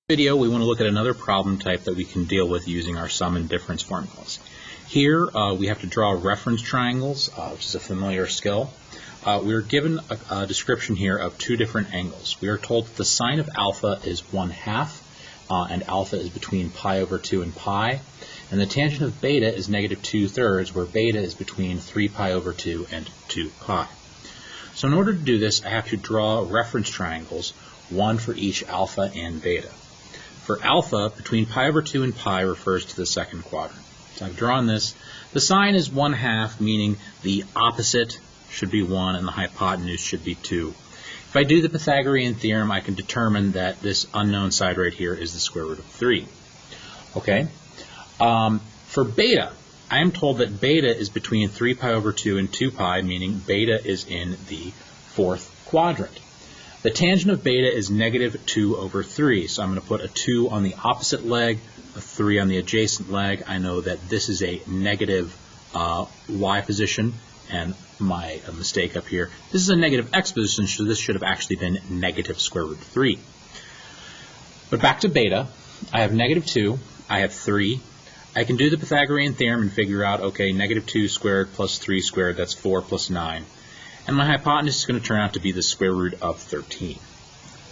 Video, we want to look at another problem type that we can deal with using our sum and difference formulas. Here we have to draw reference triangles, which is a familiar skill. We are given a description here of two different angles. We are told that the sine of alpha is 1/2, and alpha is between pi over 2 and pi, and the tangent of beta is negative 2/3, where beta is between 3 pi over 2 and 2 pi. So in order to do this, I have to draw reference triangles, one for each alpha and beta. For alpha, between pi over 2 and pi refers to the second quadrant. So I've drawn this. The sine is 1/2, meaning the opposite should be 1 and the hypotenuse should be 2. If I do the Pythagorean theorem, I can determine that this unknown side right here is the square root of 3. Okay? For beta, I am told that beta is between 3 pi over 2 and 2 pi, meaning beta is in the fourth quadrant. The tangent of beta is negative 2 over 3, so I'm going to put a 2 on the opposite leg, a 3 on the adjacent leg. I know that this is a negative y position, and my mistake up here. This is a negative x position, so this should have actually been negative square root of 3. But back to beta, I have negative 2, I have 3. I can do the Pythagorean theorem and figure out, okay, negative 2 squared plus 3 squared, that's 4 plus 9. And my hypotenuse is going to turn out to be the square root of 13.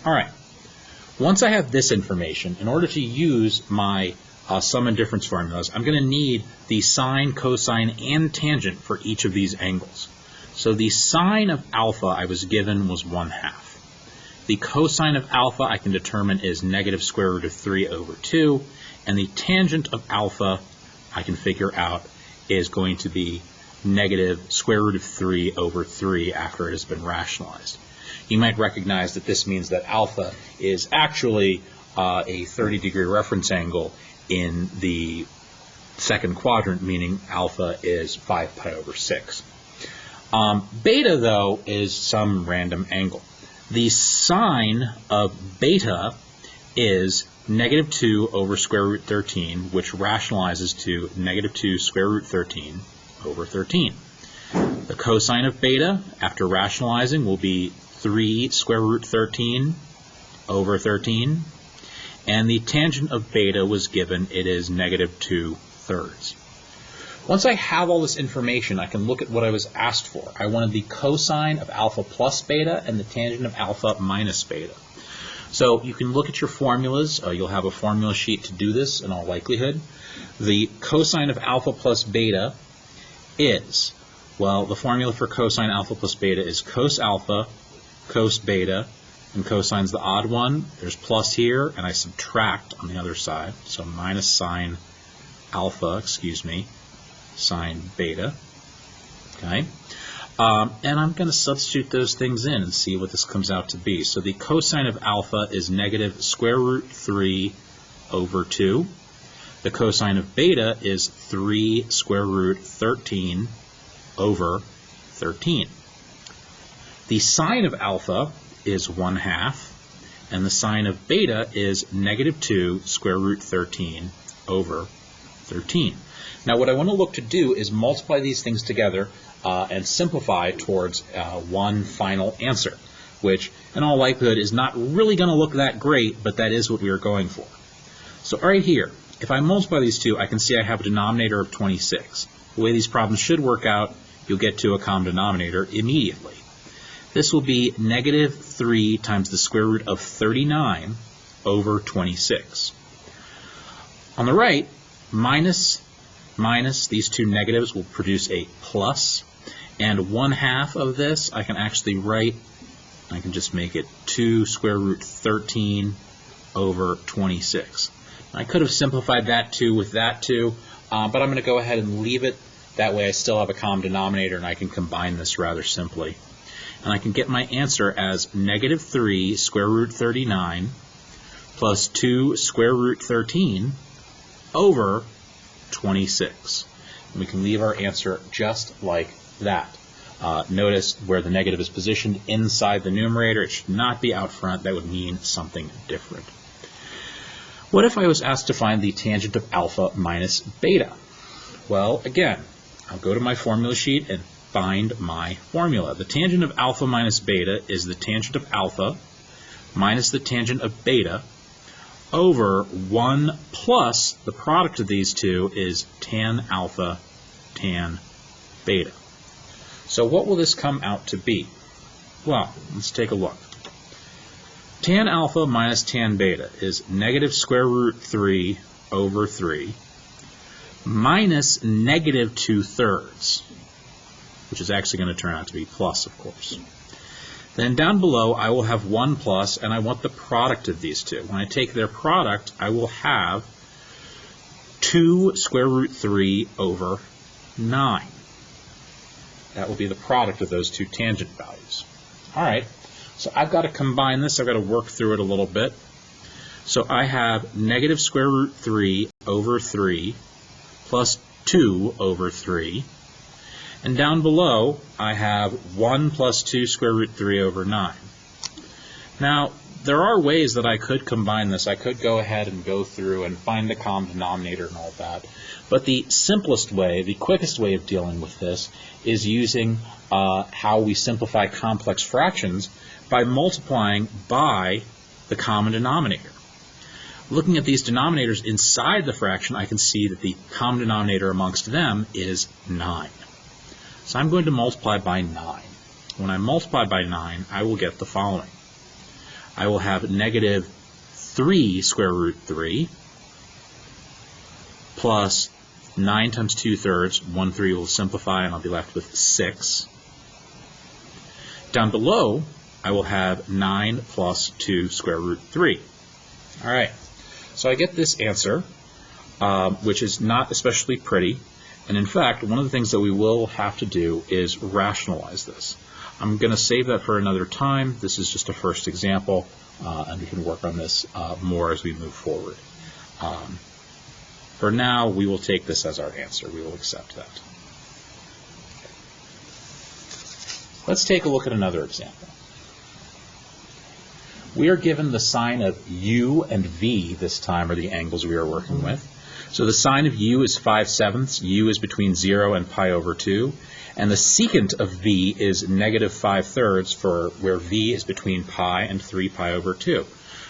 All right. Once I have this information, in order to use my sum and difference formulas, I'm going to need the sine, cosine, and tangent for each of these angles. So the sine of alpha I was given was 1/2. The cosine of alpha I can determine is negative square root of 3 over 2. And the tangent of alpha I can figure out is going to be negative square root of 3 over 3 after it has been rationalized. You might recognize that this means that alpha is actually a 30-degree reference angle in the second quadrant, meaning alpha is 5 pi over 6. Beta, though, is some random angle. The sine of beta is negative 2 over square root 13, which rationalizes to negative 2 square root 13 over 13. The cosine of beta, after rationalizing, will be 3 square root 13 over 13. And the tangent of beta was given, it is negative 2/3. Once I have all this information, I can look at what I was asked for. I wanted the cosine of alpha plus beta and the tangent of alpha minus beta. So you can look at your formulas. You'll have a formula sheet to do this in all likelihood. The cosine of alpha plus beta is, well, the formula for cosine alpha plus beta is cos alpha, cos beta, and cosine's the odd one. There's plus here, and I subtract on the other side. So minus sine alpha, sine beta. Okay? And I'm going to substitute those things in and see what this comes out to be. So the cosine of alpha is negative square root 3 over 2. The cosine of beta is 3 square root 13 over 13. The sine of alpha is 1/2, and the sine of beta is negative 2 square root 13 over 13. Now what I want to look to do is multiply these things together and simplify towards one final answer, which in all likelihood is not really going to look that great, but that is what we are going for. So right here, if I multiply these two, I can see I have a denominator of 26. The way these problems should work out, you'll get to a common denominator immediately. This will be negative 3 times the square root of 39 over 26. On the right, minus these two negatives will produce a plus, and 1/2 of this I can actually write, I can just make it 2 square root 13 over 26. I could have simplified that 2 with that 2, but I'm going to go ahead and leave it. That way I still have a common denominator and I can combine this rather simply. And I can get my answer as negative 3 square root 39 plus 2 square root 13 over 26. And we can leave our answer just like that. Notice where the negative is positioned inside the numerator. It should not be out front. That would mean something different. What if I was asked to find the tangent of alpha minus beta? Well, again, I'll go to my formula sheet and find my formula. The tangent of alpha minus beta is the tangent of alpha minus the tangent of beta over 1 plus the product of these two is tan alpha, tan beta. So what will this come out to be? Well, let's take a look. Tan alpha minus tan beta is negative square root 3 over 3 minus negative 2/3, which is actually going to turn out to be plus, of course. Then down below, I will have 1 plus, and I want the product of these two. When I take their product, I will have 2 square root 3 over 9. That will be the product of those two tangent values. All right, so I've got to combine this. I've got to work through it a little bit. So I have negative square root 3 over 3 plus 2 over 3. And down below, I have 1 plus 2 square root 3 over 9. Now, there are ways that I could combine this. I could go ahead and go through and find the common denominator and all that. But the simplest way, the quickest way of dealing with this is using how we simplify complex fractions by multiplying by the common denominator. Looking at these denominators inside the fraction, I can see that the common denominator amongst them is 9. So I'm going to multiply by 9. When I multiply by 9, I will get the following. I will have negative 3 square root 3 plus 9 times 2/3. 1/3 will simplify, and I'll be left with 6. Down below, I will have 9 plus 2 square root 3. All right, so I get this answer, which is not especially pretty. And in fact, one of the things that we will have to do is rationalize this. I'm going to save that for another time. This is just a first example, and we can work on this more as we move forward. For now, we will take this as our answer. We will accept that. Let's take a look at another example. We are given the sine of u and v this time, are the angles we are working with. So the sine of u is 5/7, u is between 0 and pi over 2, and the secant of v is negative 5/3 for where v is between pi and 3 pi over 2.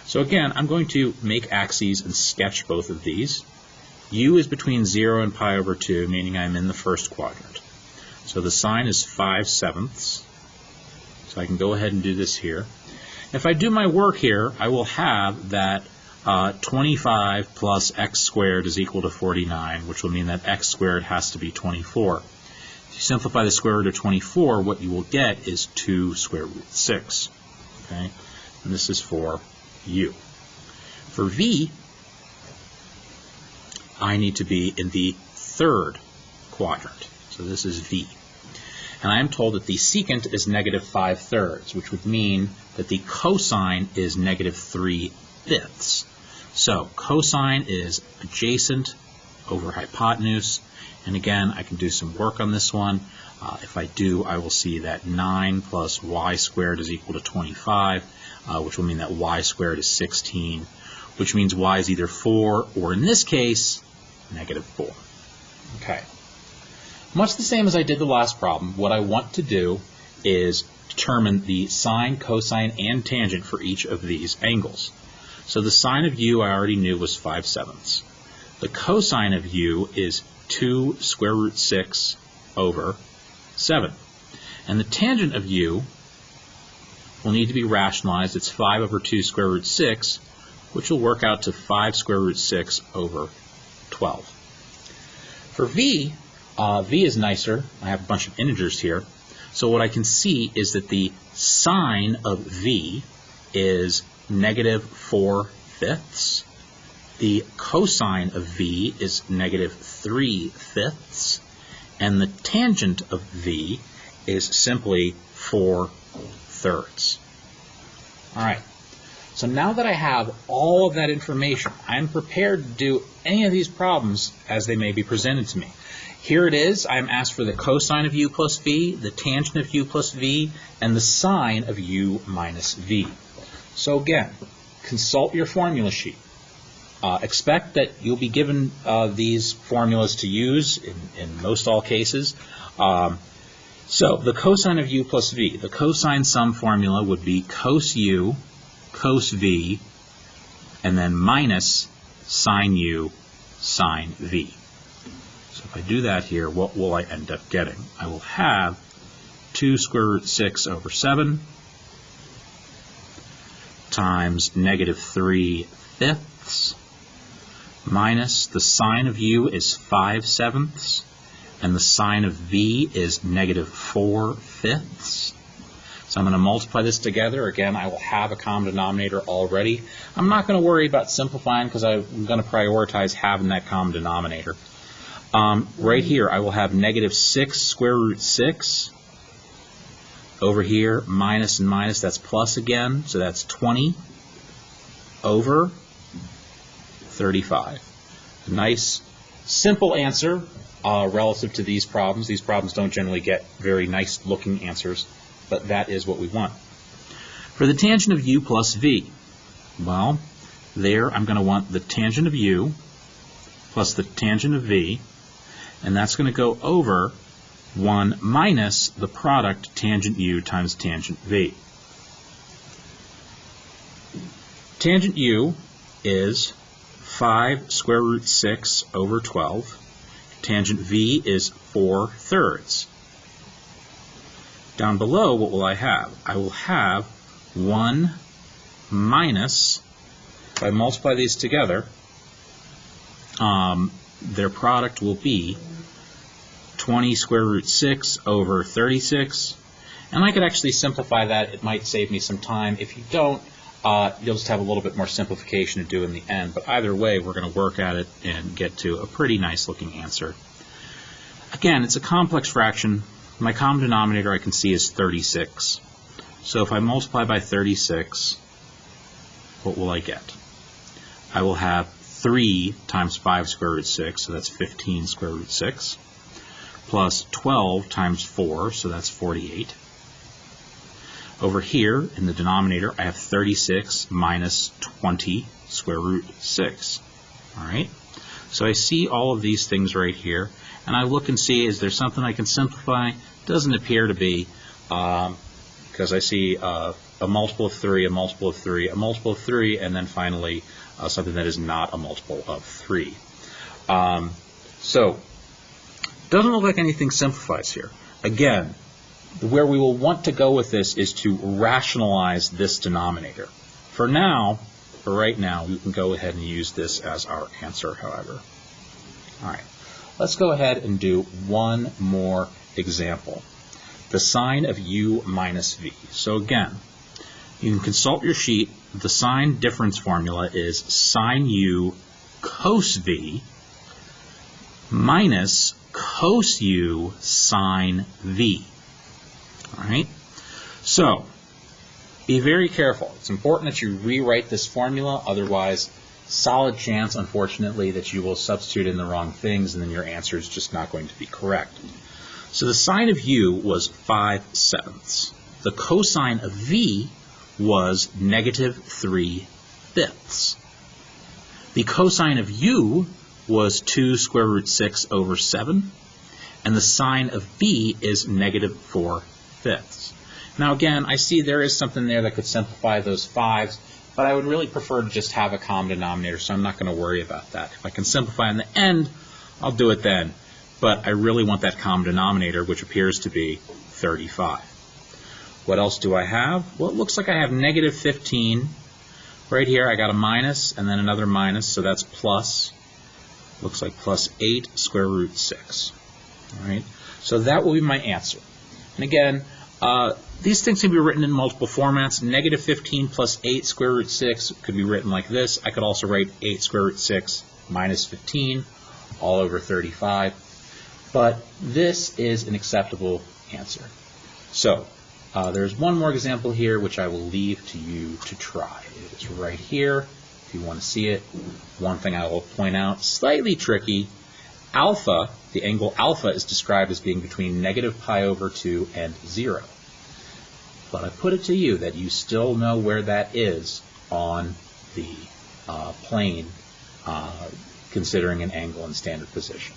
So again, I'm going to make axes and sketch both of these. U is between 0 and pi over 2, meaning I'm in the first quadrant. So the sine is 5/7. So I can go ahead and do this here. If I do my work here, I will have that 25 plus x squared is equal to 49, which will mean that x squared has to be 24. If you simplify the square root of 24, what you will get is 2 square root 6. Okay? And this is for u. For v, I need to be in the third quadrant. So this is v. And I am told that the secant is negative 5/3, which would mean that the cosine is negative 3/5. So cosine is adjacent over hypotenuse. And again, I can do some work on this one. If I do, I will see that 9 plus y squared is equal to 25, which will mean that y squared is 16, which means y is either 4 or, in this case, negative 4. Okay. Much the same as I did the last problem, what I want to do is determine the sine, cosine, and tangent for each of these angles. So the sine of u I already knew was 5/7. The cosine of u is 2 square root 6 over 7. And the tangent of u will need to be rationalized. It's 5 over 2 square root 6, which will work out to 5 square root 6 over 12. For v, v is nicer. I have a bunch of integers here. So what I can see is that the sine of v is negative 4/5. The cosine of v is negative 3/5. And the tangent of v is simply 4/3. All right. So now that I have all of that information, I'm prepared to do any of these problems as they may be presented to me. Here it is. I'm asked for the cosine of u plus v, the tangent of u plus v, and the sine of u minus v. So again, consult your formula sheet. Expect that you'll be given these formulas to use in most all cases. So the cosine of u plus v, the cosine sum formula would be cos u, cos v, and then minus sine u sine v. So if I do that here, what will I end up getting? I will have 2 square root 6 over 7 times negative 3/5 minus the sine of u is 5/7 and the sine of v is negative 4/5. So I'm going to multiply this together. Again, I will have a common denominator already. I'm not going to worry about simplifying because I'm going to prioritize having that common denominator. Right here, I will have negative 6 square root 6. Over here, minus and minus, that's plus again. So that's 20 over 35. A nice, simple answer relative to these problems. These problems don't generally get very nice looking answers, but that is what we want. For the tangent of u plus v, well, there I'm going to want the tangent of u plus the tangent of v, and that's going to go over 1 minus the product tangent u times tangent v. Tangent u is 5 square root 6 over 12. Tangent v is 4/3. Down below, what will I have? I will have 1 minus, if I multiply these together, their product will be 20 square root 6 over 36. And I could actually simplify that. It might save me some time. If you don't, you'll just have a little bit more simplification to do in the end. But either way, we're going to work at it and get to a pretty nice looking answer. Again, it's a complex fraction. My common denominator I can see is 36. So if I multiply by 36, what will I get? I will have 3 times 5 square root 6, so that's 15 square root 6, plus 12 times 4, so that's 48. Over here, in the denominator, I have 36 minus 20 square root 6. All right? So I see all of these things right here, and I look and see, is there something I can simplify? Doesn't appear to be, because I see a multiple of 3, a multiple of 3, a multiple of 3, and then finally something that is not a multiple of 3. So, doesn't look like anything simplifies here. Again, where we will want to go with this is to rationalize this denominator. For right now, we can go ahead and use this as our answer, however. All right, let's go ahead and do one more example. The sine of u minus v. So again, you can consult your sheet. The sine difference formula is sine u cos v minus cos u sine v. All right? So, be very careful. It's important that you rewrite this formula, otherwise, solid chance, unfortunately, that you will substitute in the wrong things and then your answer is just not going to be correct. So the sine of u was 5/7. The cosine of v was negative 3/5. The cosine of u was 2 square root 6 over 7, and the sine of v is negative 4/5. Now again, I see there is something there that could simplify those 5s, but I would really prefer to just have a common denominator, so I'm not going to worry about that. If I can simplify in the end, I'll do it then. But I really want that common denominator, which appears to be 35. What else do I have? Well, it looks like I have negative 15. Right here, I got a minus and then another minus, so that's plus. Looks like plus 8 square root 6. All right? So that will be my answer. And again, these things can be written in multiple formats. Negative 15 plus 8 square root 6 could be written like this. I could also write 8 square root 6 minus 15 all over 35. But this is an acceptable answer. So there's one more example here which I will leave to you to try. It is right here if you want to see it. One thing I will point out, slightly tricky, alpha, the angle alpha is described as being between negative pi over 2 and 0. But I put it to you that you still know where that is on the plane considering an angle in standard position.